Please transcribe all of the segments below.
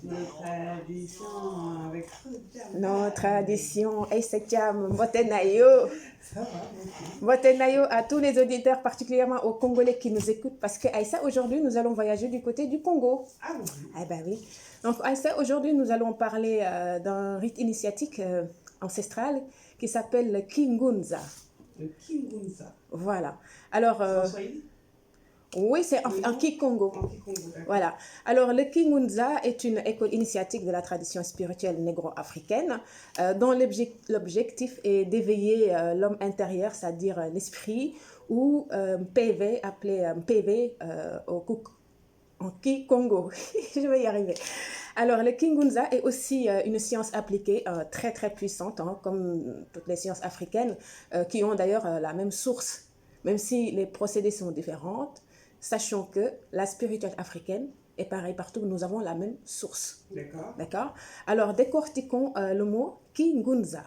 Nos traditions avec Nos traditions. Aïssa Thiam, Mbotenayo. Ça va, merci. Mbotenayo à tous les auditeurs, particulièrement aux Congolais qui nous écoutent, parce que Aïssa, aujourd'hui, nous allons voyager du côté du Congo. Ah oui. Ah ben oui. Donc Aïssa, aujourd'hui, nous allons parler d'un rite initiatique ancestral qui s'appelle le Kingunza. Le Kingunza. Voilà. Alors, C'est en Swahili? oui, c'est en Kikongo. En Kikongo, d'accord. Voilà. Alors, le Kingunza est une école initiatique de la tradition spirituelle négro-africaine dont l'objectif est d'éveiller l'homme intérieur, c'est-à-dire l'esprit, ou PV, appelé PV en Kikongo. Je vais y arriver. Alors, le Kingunza est aussi une science appliquée très, très puissante, hein, comme toutes les sciences africaines, qui ont d'ailleurs la même source. Même si les procédés sont différents, sachons que la spiritualité africaine est pareille partout, nous avons la même source. D'accord. D'accord. Alors, décortiquons le mot Kingunza.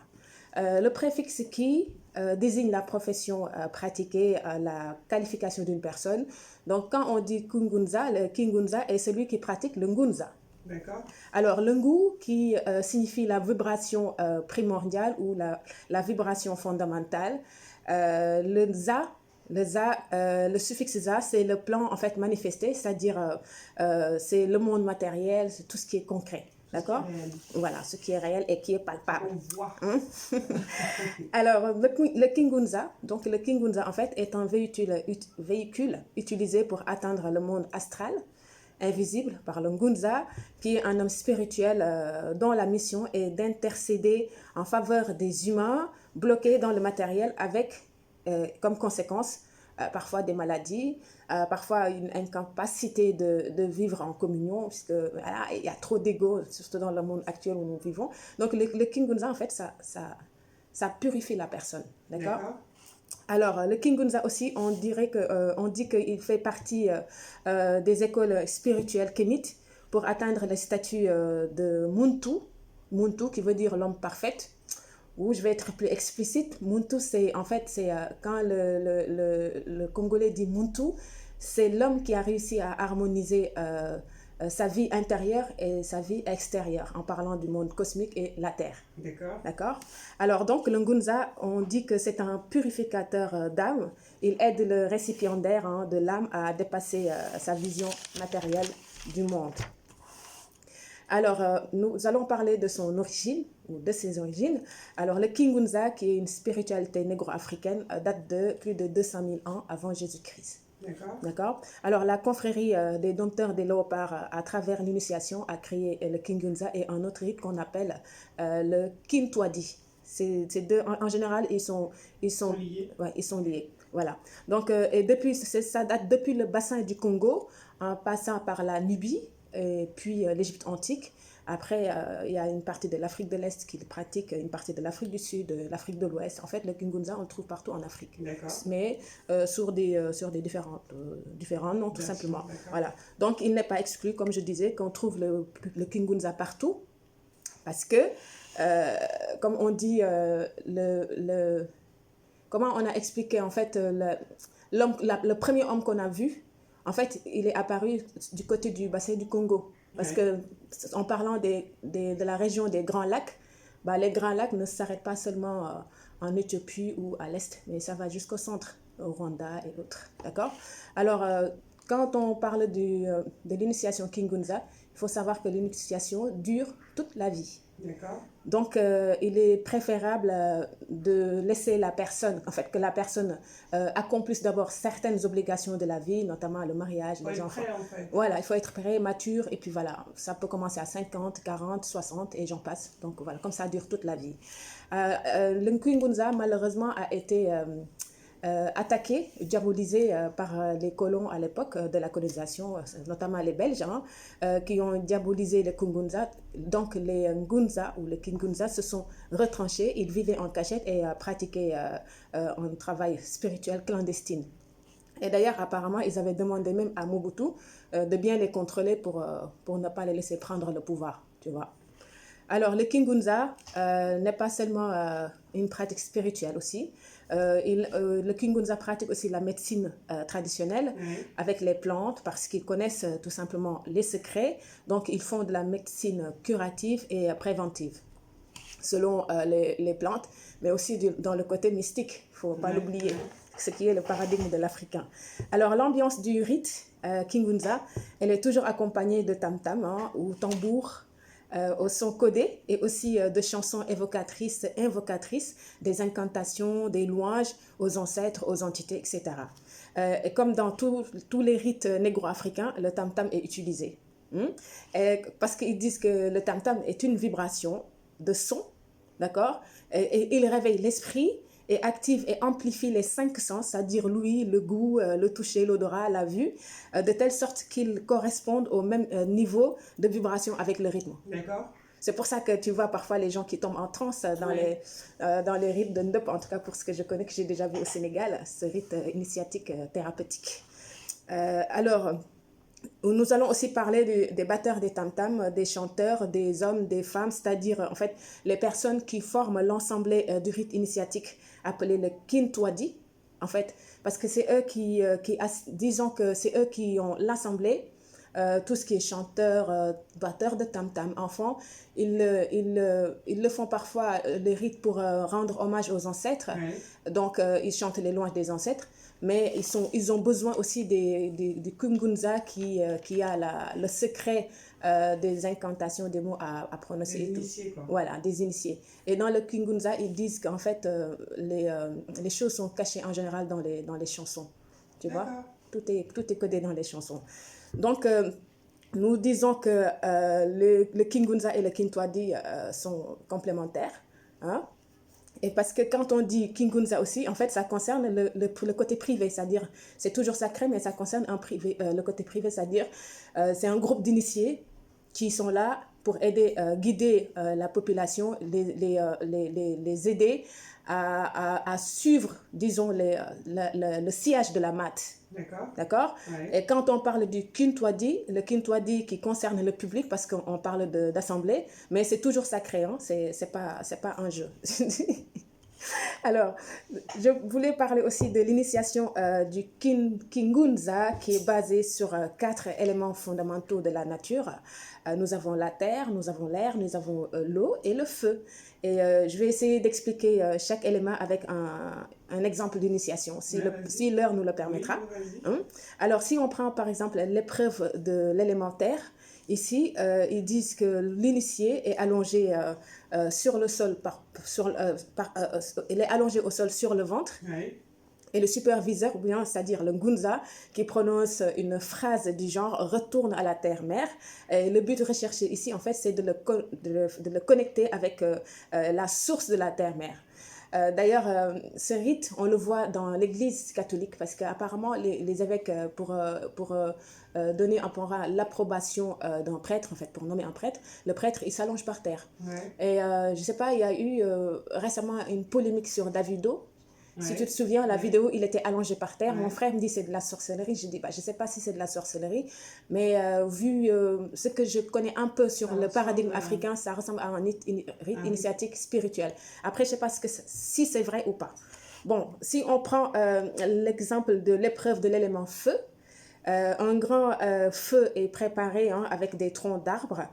Le préfixe ki désigne la profession pratiquée, la qualification d'une personne. Donc, quand on dit Kingunza, le Kingunza est celui qui pratique le Ngunza. D'accord. Alors, le ngu qui signifie la vibration primordiale ou la vibration fondamentale. Le suffixe za, c'est le plan en fait manifesté, c'est-à-dire c'est le monde matériel, c'est tout ce qui est concret. D'accord? Voilà, ce qui est réel et qui est palpable. On voit. Alors, le Kingunza, donc le Kingunza en fait est un véhicule utilisé pour atteindre le monde astral, invisible par le Ngunza, qui est un homme spirituel dont la mission est d'intercéder en faveur des humains bloqués dans le matériel avec comme conséquence parfois des maladies, parfois une incapacité de vivre en communion, puisque voilà, il y a trop d'ego, surtout dans le monde actuel où nous vivons. Donc le Kingunza, en fait, ça purifie la personne. D'accord? Alors, le Kingunza aussi, on dit qu'il fait partie des écoles spirituelles kémites pour atteindre le statut de Muntu, Muntu qui veut dire l'homme parfait. Ou je vais être plus explicite, Muntu, c'est en fait, c'est quand le Congolais dit Muntu, c'est l'homme qui a réussi à harmoniser sa vie intérieure et sa vie extérieure, en parlant du monde cosmique et la Terre. D'accord. D'accord. Alors donc, le Ngunza, on dit que c'est un purificateur d'âme. Il aide le récipiendaire de l'âme à dépasser sa vision matérielle du monde. Alors, nous allons parler de son origine, ou de ses origines. Alors, le Kingunza, qui est une spiritualité négro-africaine, date de plus de 200 000 ans avant Jésus-Christ. D'accord. Alors, la confrérie des dompteurs des léopards, à travers l'initiation, a créé le Kingunza et un autre rite qu'on appelle le Kintwadi. Ces deux, en général, ils sont liés. Ouais, ils sont liés. Voilà. Donc, et depuis, ça date depuis le bassin du Congo, en passant par la Nubie, et puis l'Égypte antique. Après, il y a une partie de l'Afrique de l'Est qui le pratique, une partie de l'Afrique du Sud, l'Afrique de l'Ouest. En fait, le Kingunza, on le trouve partout en Afrique. Mais sur des différents noms, tout simplement. Voilà. Donc, il n'est pas exclu, comme je disais, qu'on trouve le Kingunza partout. Parce que, comme on dit, comment on a expliqué, en fait, le premier homme qu'on a vu, en fait, il est apparu du côté du bassin du Congo. Parce que, en parlant de la région des Grands Lacs, bah, les Grands Lacs ne s'arrêtent pas seulement en Éthiopie ou à l'Est, mais ça va jusqu'au centre, au Rwanda et autres. D'accord? Alors, quand on parle de l'initiation Kingunza, il faut savoir que l'initiation dure toute la vie. Donc, il est préférable de laisser la personne, en fait, que la personne accomplisse d'abord certaines obligations de la vie, notamment le mariage, les enfants. Prêt, en fait. Voilà, il faut être prêt, mature, et puis voilà, ça peut commencer à 50, 40, 60, et j'en passe. Donc voilà, comme ça dure toute la vie. Le Kingunza, malheureusement, a été attaqué, diabolisé par les colons à l'époque de la colonisation, notamment les Belges, qui ont diabolisé le Kingunza. Donc les Ngunza ou les Kingunza se sont retranchés, ils vivaient en cachette et pratiquaient un travail spirituel clandestin. Et d'ailleurs, apparemment, ils avaient demandé même à Mobutu de bien les contrôler pour ne pas les laisser prendre le pouvoir, tu vois. Alors, le Kingunza n'est pas seulement une pratique spirituelle aussi. Le Kingunza pratique aussi la médecine traditionnelle avec les plantes parce qu'ils connaissent tout simplement les secrets. Donc, ils font de la médecine curative et préventive selon les plantes, mais aussi dans le côté mystique, il ne faut pas l'oublier, ce qui est le paradigme de l'Africain. Alors, l'ambiance du rite Kingunza, elle est toujours accompagnée de tam-tam ou tambour au son codé et aussi de chansons invocatrices, des incantations, des louanges aux ancêtres, aux entités, etc. Et comme dans tous les rites négro-africains, le tam-tam est utilisé. Parce qu'ils disent que le tam-tam est une vibration de son, d'accord, et il réveille l'esprit et active et amplifie les 5 sens, c'est-à-dire l'ouïe, le goût, le toucher, l'odorat, la vue, de telle sorte qu'ils correspondent au même niveau de vibration avec le rythme. D'accord. C'est pour ça que tu vois parfois les gens qui tombent en transe dans les rites de Ndop, en tout cas pour ce que je connais, que j'ai déjà vu au Sénégal, ce rite initiatique thérapeutique. Alors, nous allons aussi parler des batteurs des tam-tams, des chanteurs, des hommes, des femmes, c'est-à-dire en fait les personnes qui forment l'ensemble du rite initiatique appelé le Kintwadi, en fait, parce que c'est eux disons que c'est eux qui ont l'assemblée, tout ce qui est chanteur, batteur de tam-tam, enfants, ils le font parfois les rites pour rendre hommage aux ancêtres, donc ils chantent les louanges des ancêtres. Mais ils ont besoin aussi du Kungunza qui a le secret des incantations, des mots à prononcer. Des initiés, quoi. Voilà, des initiés. Et dans le Kungunza, ils disent qu'en fait, les choses sont cachées en général dans les chansons. Tu vois? Tout est codé dans les chansons. Donc, nous disons que le Kingunza et le Kintwadi sont complémentaires. Hein? Et parce que quand on dit Kingunza aussi, en fait, ça concerne le côté privé, c'est-à-dire, c'est toujours sacré, mais ça concerne le côté privé, c'est-à-dire, c'est un groupe d'initiés qui sont là pour guider la population, les aider à suivre, disons, le sillage de la mat. D'accord. Et quand on parle du Kintwadi, le Kintwadi qui concerne le public, parce qu'on parle d'assemblée, mais c'est toujours sacré, hein, c'est pas un jeu. Alors, je voulais parler aussi de l'initiation du Kingunza qui est basée sur 4 éléments fondamentaux de la nature. Nous avons la terre, nous avons l'air, nous avons l'eau et le feu. Et je vais essayer d'expliquer chaque élément avec un exemple d'initiation, si l'heure nous le permettra. Alors, si on prend par exemple l'épreuve de l'élémentaire, ici, ils disent que l'initié est allongé sur le sol, il est allongé au sol sur le ventre. Et le superviseur, ou bien, c'est-à-dire le Ngunza, qui prononce une phrase du genre « retourne à la terre-mère ». Et le but recherché ici, en fait, c'est de le connecter avec la source de la terre-mère. D'ailleurs, ce rite, on le voit dans l'église catholique parce qu'apparemment, les évêques, pour donner l'approbation d'un prêtre, en fait, pour nommer un prêtre, le prêtre, il s'allonge par terre. Et je ne sais pas, il y a eu récemment une polémique sur Davido. Si tu te souviens, la vidéo, il était allongé par terre. Mon frère me dit c'est de la sorcellerie. Je dis, je ne sais pas si c'est de la sorcellerie, mais vu ce que je connais un peu sur le paradigme africain, ça ressemble à un rite initiatique spirituel. Après, je ne sais pas si c'est vrai ou pas. Bon, si on prend l'exemple de l'épreuve de l'élément feu, un grand feu est préparé avec des troncs d'arbres.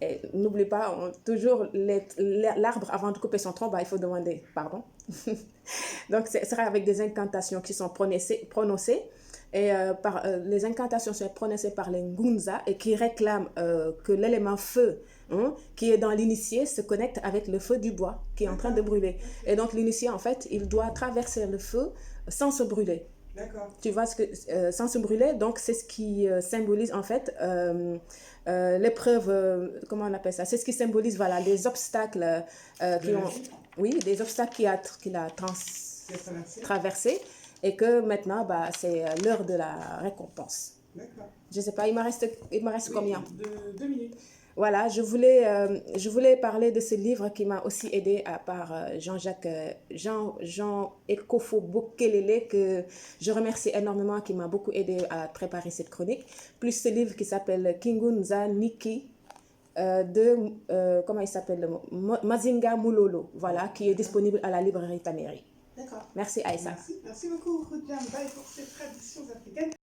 Et n'oublie pas, toujours l'arbre, avant de couper son tronc, il faut demander pardon. Donc, ce sera avec des incantations qui sont prononcées. Et les incantations sont prononcées par les Ngunza et qui réclament que l'élément feu qui est dans l'initié se connecte avec le feu du bois qui est en train de brûler. Et donc, l'initié, en fait, il doit traverser le feu sans se brûler. Tu vois, sans se brûler, donc c'est ce qui symbolise en fait l'épreuve, comment on appelle ça? C'est ce qui symbolise, voilà, les obstacles des obstacles qu'il a traversés et que maintenant, c'est l'heure de la récompense. Je ne sais pas, il me reste combien? 2 minutes. Voilà, je voulais parler de ce livre qui m'a aussi aidé par Jean Ekofo Bokelele, que je remercie énormément, qui m'a beaucoup aidé à préparer cette chronique, plus ce livre qui s'appelle Kingunza Niki, comment il s'appelle, Mazinga Mulolo, voilà, qui est disponible à la librairie Taneri. D'accord. Merci Aïssa. Merci beaucoup, Ruth Lambaye, pour ces traditions africaines.